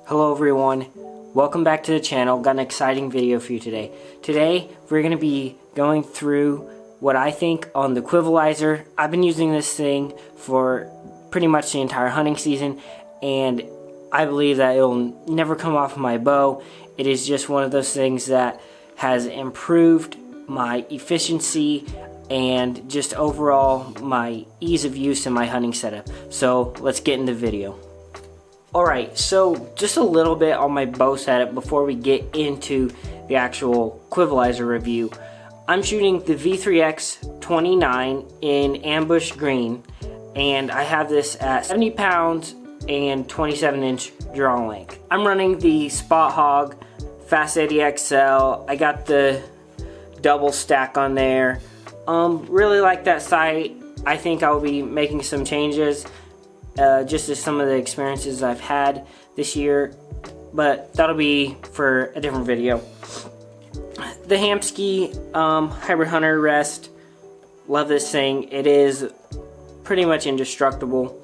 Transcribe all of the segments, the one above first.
Hello everyone, welcome back to the channel. Got an exciting video for you today. Today we're going to be going through what I think on the Quivalizer. I've been using this thing for pretty much the entire hunting season, and I believe that it'll never come off my bow. It is just one of those things that has improved my efficiency and just overall my ease of use in my hunting setup. So let's get in the video. Alright, so just a little bit on my bow setup before we get into the actual Quivalizer review. I'm shooting the V3X29 in ambush green, and I have this at 70 pounds and 27-inch draw length. I'm running the Spot Hog Fast 80 XL. I got the double stack on there. Really like that sight. I think I'll be making some changes. Just as some of the experiences I've had this year, but that'll be for a different video. The Hamsky Hybrid Hunter Rest, love this thing. It is pretty much indestructible.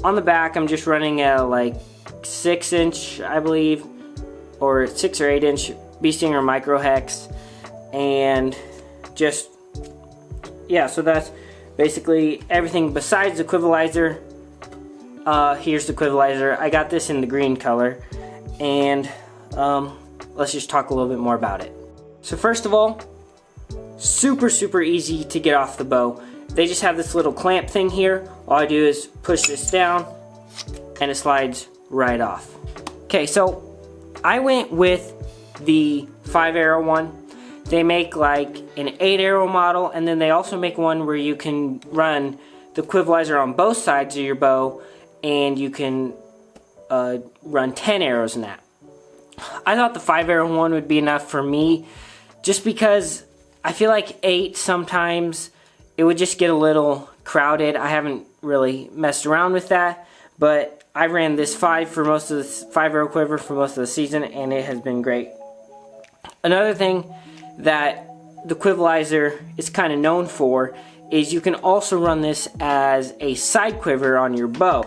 On the back, I'm just running a like 6-inch, I believe, or 6 or 8-inch Bee Stinger Micro Hex, and just yeah. So that's basically everything besides the Quivalizer. Here's the Quivalizer. I got this in the green color, and let's just talk a little bit more about it. So first of all, super easy to get off the bow. They just have this little clamp thing here. All I do is push this down and it slides right off. Okay, so I went with the 5-arrow one. They make like an 8-arrow model, and then they also make one where you can run the Quivalizer on both sides of your bow, and you can run 10 arrows in that. I thought the 5-arrow one would be enough for me, just because I feel like 8 sometimes it would just get a little crowded. I haven't really messed around with that, but I ran this 5 for most of the 5-arrow quiver for most of the season, and it has been great. Another thing that the Quivalizer is kind of known for is you can also run this as a side quiver on your bow.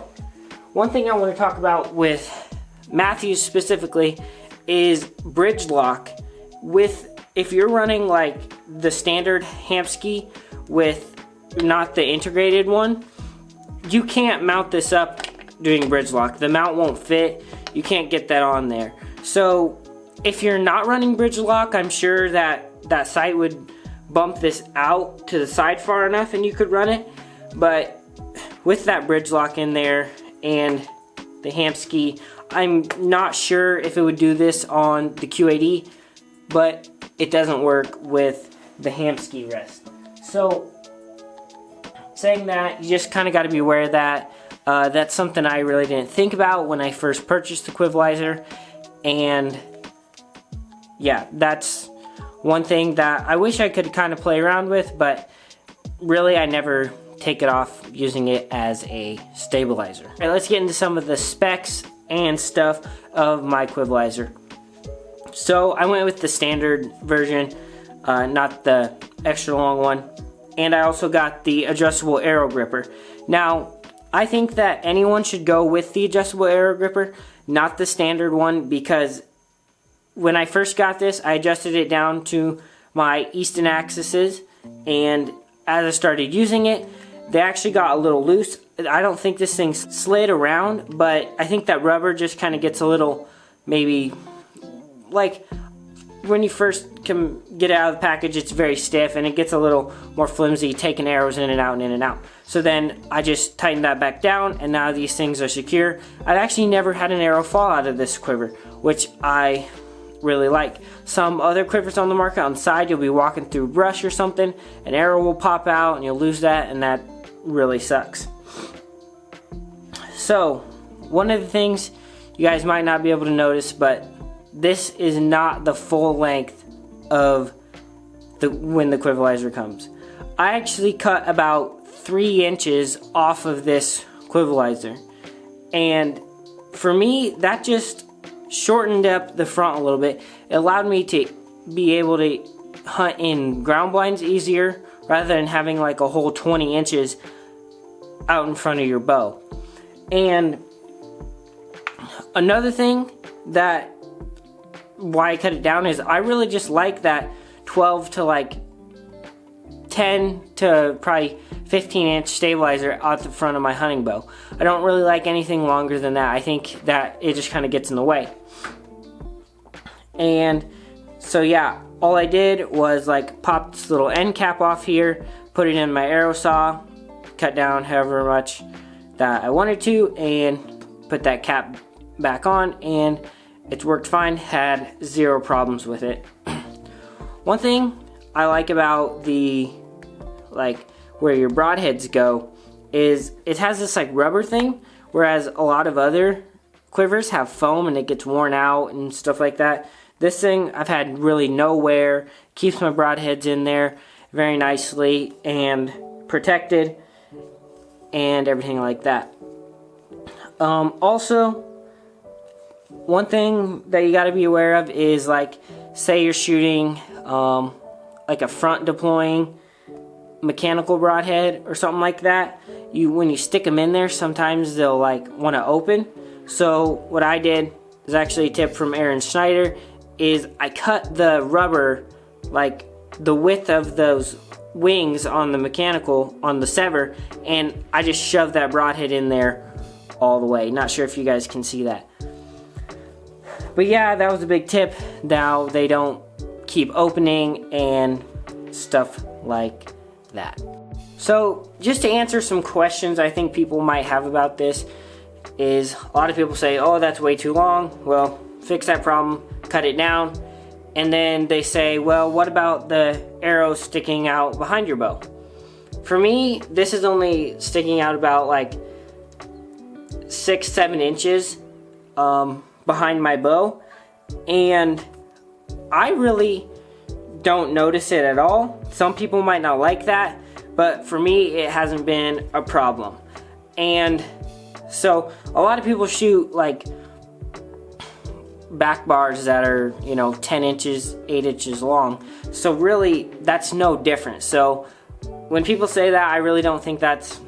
One thing I want to talk about with Matthews specifically is bridge lock. If you're running like the standard Hamsky with not the integrated one, you can't mount this up doing bridge lock. The mount won't fit. You can't get that on there. So if you're not running bridge lock, I'm sure that sight would bump this out to the side far enough and you could run it. But with that bridge lock in there and the Hamsky, I'm not sure if it would do this on the Q80, but it doesn't work with the Hamsky rest. So saying that, you just kind of got to be aware of that. That's something I really didn't think about when I first purchased the Quivalizer, and yeah, that's one thing that I wish I could kind of play around with, but really I never take it off using it as a stabilizer. Alright, let's get into some of the specs and stuff of my Quivalizer. So I went with the standard version, not the extra long one, and I also got the adjustable arrow gripper. Now, I think that anyone should go with the adjustable arrow gripper, not the standard one, because when I first got this, I adjusted it down to my Easton axes, and as I started using it, they actually got a little loose. I don't think this thing slid around, but I think that rubber just kind of gets a little, maybe, like when you first can get it out of the package, it's very stiff and it gets a little more flimsy, taking arrows in and out and in and out. So then I just tightened that back down, and now these things are secure. I've actually never had an arrow fall out of this quiver, which I really like. Some other quivers on the market on the side, you'll be walking through brush or something, an arrow will pop out and you'll lose that, and that really sucks. So one of the things you guys might not be able to notice, but this is not the full length of when the Quivalizer comes. I actually cut about 3 inches off of this Quivalizer, and for me that just shortened up the front a little bit. It allowed me to be able to hunt in ground blinds easier rather than having like a whole 20 inches out in front of your bow. And Another thing that why I cut it down is I really just like that 12 to like 10 to probably 15 inch stabilizer out the front of my hunting bow. I don't really like anything longer than that. I think that it just kind of gets in the way. And so yeah, all I did was like pop this little end cap off here, put it in my arrow saw, cut down however much that I wanted to, and put that cap back on, and it's worked fine. Had zero problems with it. One thing I like about the where your broadheads go is it has this like rubber thing, whereas a lot of other quivers have foam and it gets worn out and stuff like that. This thing I've had really no wear, keeps my broadheads in there very nicely and protected and everything like that. Also, one thing that you got to be aware of is, like, say you're shooting like a front deploying mechanical broadhead or something like that. When you stick them in there, sometimes they'll like want to open. So what I did is actually a tip from Aaron Schneider, is I cut the rubber, like the width of those wings on the mechanical, on the sever, and I just shoved that broadhead in there all the way. Not sure if you guys can see that. But yeah, that was a big tip. Now they don't keep opening and stuff like that. So just to answer some questions I think people might have about this is, a lot of people say, oh, that's way too long. Well, fix that problem, cut it down. And then they say, well, what about the arrow sticking out behind your bow? For me, this is only sticking out about like 6-7 inches behind my bow, and I really don't notice it at all. Some people might not like that, but for me it hasn't been a problem. And so a lot of people shoot like back bars that are, 10 inches, 8 inches long. So really that's no different. So when people say that, I really don't think that's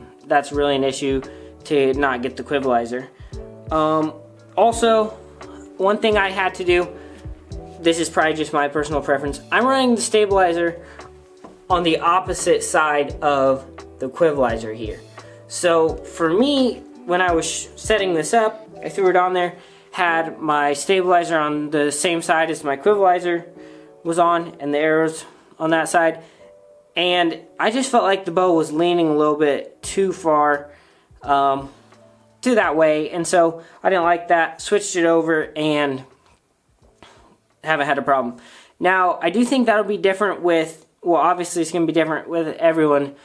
really an issue to not get the Quivalizer. Also, one thing I had to do, this is probably just my personal preference, I'm running the stabilizer on the opposite side of the Quivalizer here. So for me, when I was setting this up, I threw it on there, had my stabilizer on the same side as my Quivalizer was on, and the arrows on that side, and I just felt like the bow was leaning a little bit too far to that way, and so I didn't like that. Switched it over and haven't had a problem. Now I do think that'll be different with, well, obviously it's going to be different with everyone,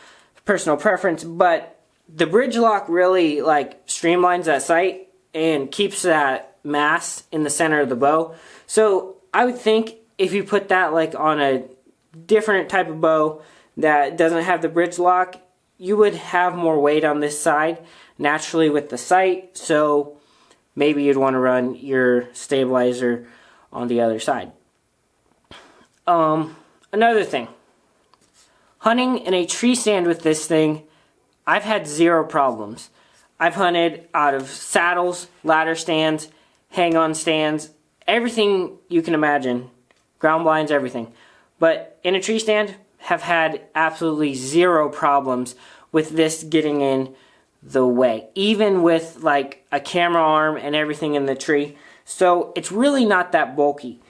personal preference, but the bridge lock really like streamlines that sight and keeps that mass in the center of the bow. So I would think if you put that like on a different type of bow that doesn't have the bridge lock, you would have more weight on this side naturally with the sight, so maybe you'd want to run your stabilizer on the other side. Another thing, hunting in a tree stand with this thing, I've had zero problems. I've hunted out of saddles, ladder stands, hang-on stands, everything you can imagine, ground blinds, everything. But in a tree stand, have had absolutely zero problems with this getting in the way, even with like a camera arm and everything in the tree. So it's really not that bulky.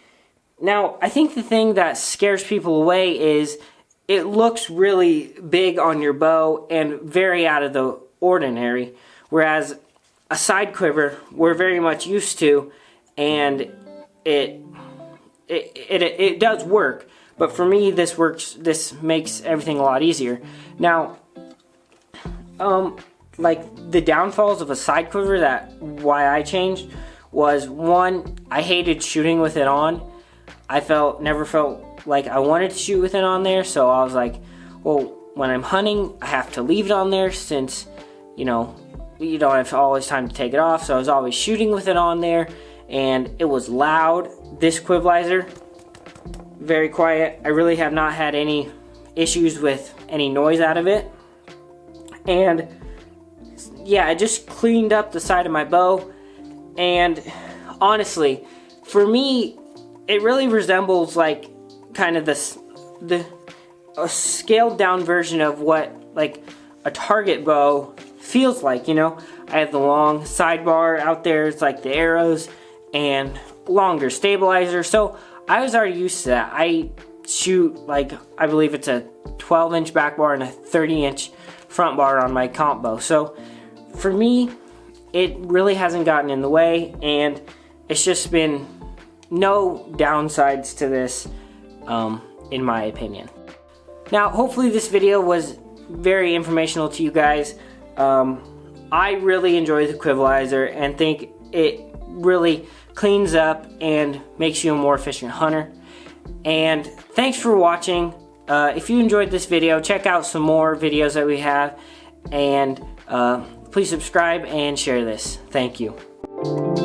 Now, I think the thing that scares people away is it looks really big on your bow and very out of the ordinary, whereas a side quiver we're very much used to, and it does work. But for me, this works. This makes everything a lot easier. Now, like the downfalls of a side quiver, that why I changed was, one, I hated shooting with it on. I never felt like I wanted to shoot with it on there, so I was like, well, when I'm hunting, I have to leave it on there since, you don't have always time to take it off, so I was always shooting with it on there, and it was loud. This Quivalizer, very quiet. I really have not had any issues with any noise out of it. And yeah, I just cleaned up the side of my bow, and honestly, for me, it really resembles like kind of a scaled down version of what like a target bow feels like, you know. I have the long sidebar out there, it's like the arrows, and longer stabilizer, so I was already used to that. I shoot like, I believe it's a 12-inch back bar and a 30-inch front bar on my comp bow, so for me it really hasn't gotten in the way, and it's just been no downsides to this, in my opinion. Now, hopefully this video was very informational to you guys. I really enjoy the Quivalizer and think it really cleans up and makes you a more efficient hunter. And thanks for watching. If you enjoyed this video, check out some more videos that we have, and please subscribe and share this. Thank you.